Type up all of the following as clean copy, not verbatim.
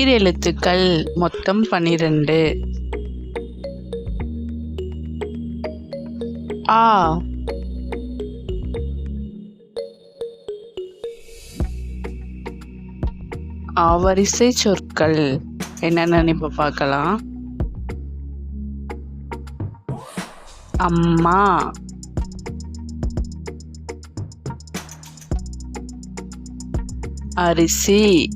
உயிரெழுத்துக்கள் மொத்தம் 12. ஆ. ஆவரிசை சொற்கள் என்னென்னு இப்ப பார்க்கலாம். அம்மா, அரிசி,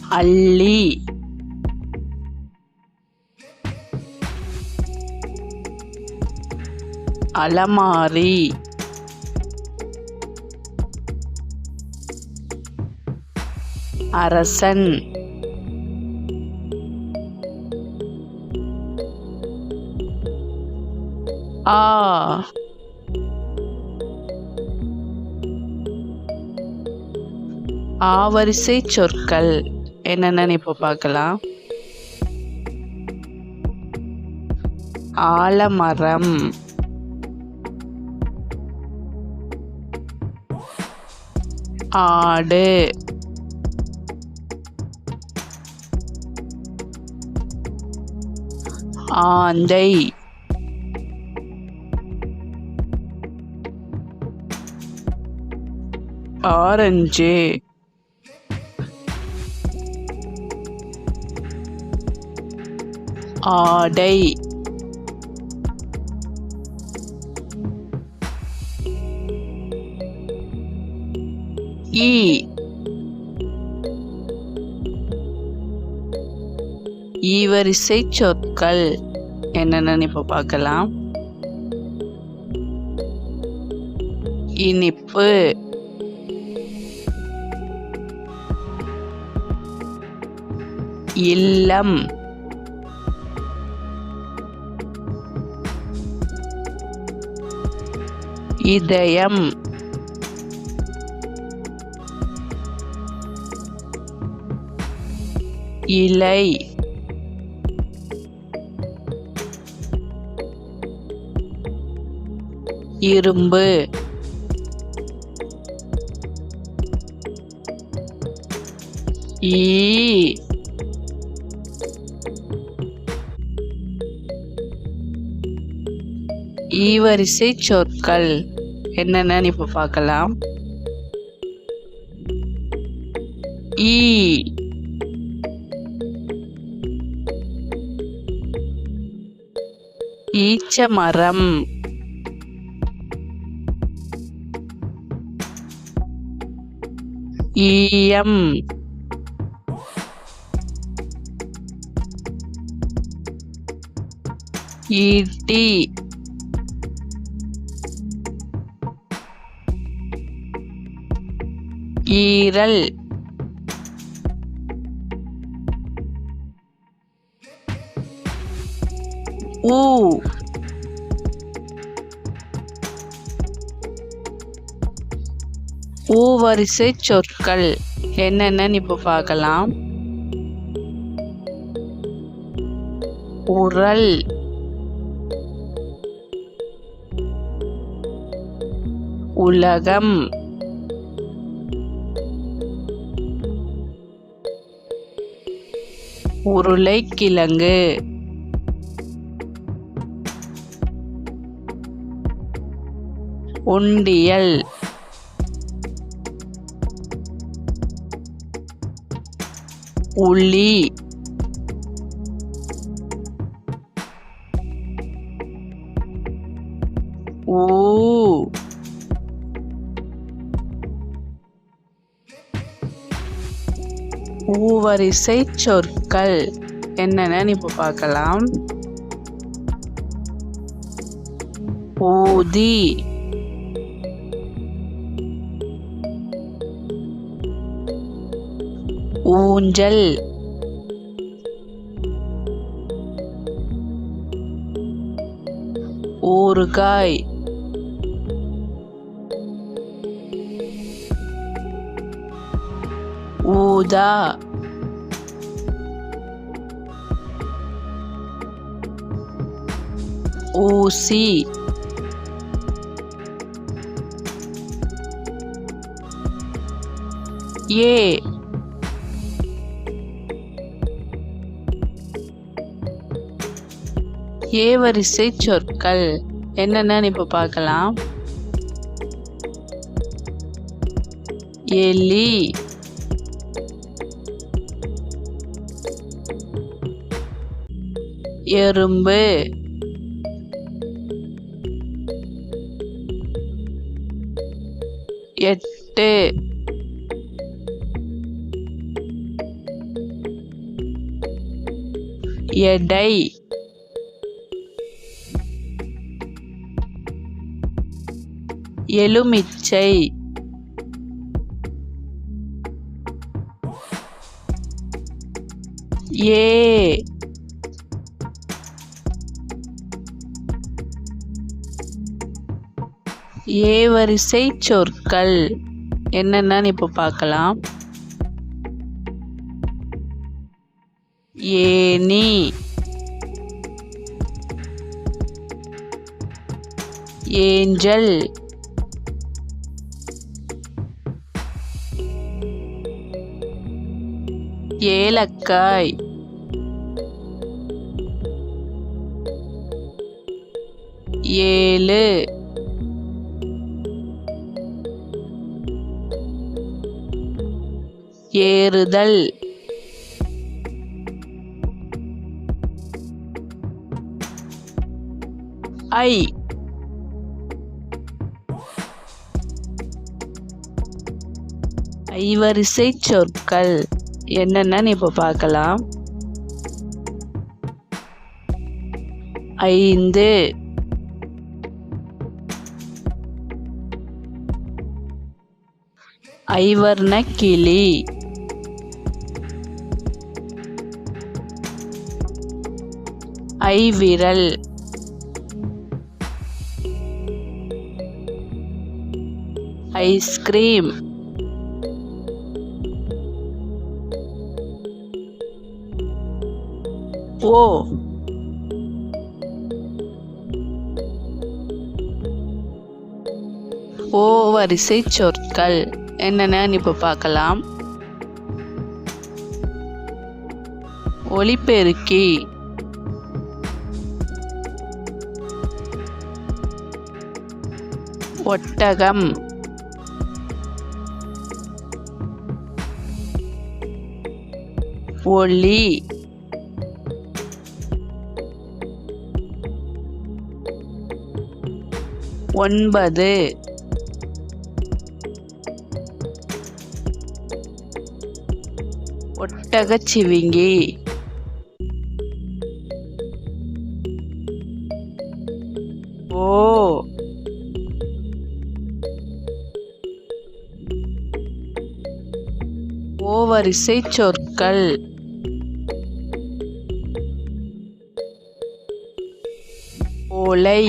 அள்ளி, அலமாரி, அரசன், ஆ. ஆவரிசை சொற்கள் என்னென்னு இப்போ பார்க்கலாம். ஆலமரம், ஆடு, ஆந்தை, ஆரஞ்சு, ஆடை, ஈ. ஈவரிசை சொற்கள் என்னென்னு இப்போ பார்க்கலாம். இனிப்பு, இல்லம், இதயம், இலை, இரும்பு, ஈ. ஈவரிசை சொற்கள் என்னென்னு இப்போ பார்க்கலாம். ஈ, ஈச்சமரம், ஈயம், ஈட்டி, ஈரல், ஊ. ஊவரிசை சொற்கள் என்னென்னு இப்போ பார்க்கலாம். உரல், உலகம், உருளைக்கிழங்கு, உண்டியல், உளி, ஊ. ஊவரிசை சொற்கள் என்னென்னு இப்போ பார்க்கலாம். ஊதி, ஊஞ்சல், ஊறுகாய், ஊதா, ஊசி, ஏ ஏ வரிசை சொற்கள் என்னென்னு இப்போ பார்க்கலாம். எலி, எறும்பு, எட்டு, எடை, எலுமிச்சை, ஏ ஏ வரிசை சொற்கள் என்னென்னு இப்போ பார்க்கலாம். ஏணி, ஏஞ்சல், ஏலக்காய், ஏழு, ஏறுதல், ஐ ஐவரிசை சொற்கள் என்னென்னு இப்போ பார்க்கலாம். ஐந்து, ஐவர்ண கிளி, ஐவிரல், ஐஸ்கிரீம், ஓ ஓ வரிசை சொற்கள் என்னென்னு இப்போ பார்க்கலாம். ஒலிபெருக்கி, ஒட்டகம், ஒளி, ஒன்பது, ஒட்டகச்சிவிங்கி, ஓ ஓ வரிசை சொற்கள் ஓலை,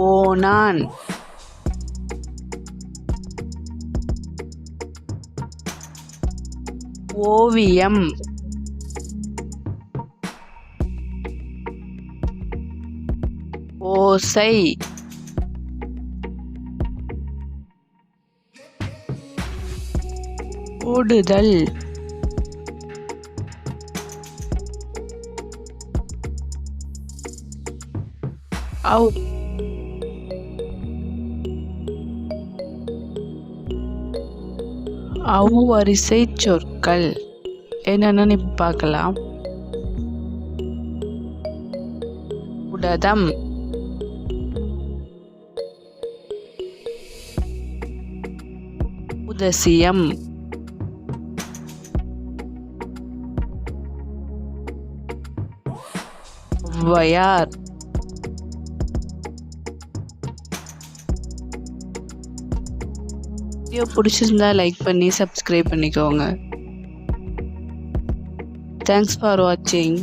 ஓணான், ஓவியம், ஓசை, ஓடுதல், ஔ வரிசை சொற்கள் என்னென்னு இப்போ பார்க்கலாம். உடதம், உதசியம், ஔவையார், வீடியோ பிடிச்சிருந்தா லைக் பண்ணி சப்ஸ்கிரைப் பண்ணிக்கோங்க. தேங்க்ஸ் ஃபார் வாட்சிங்.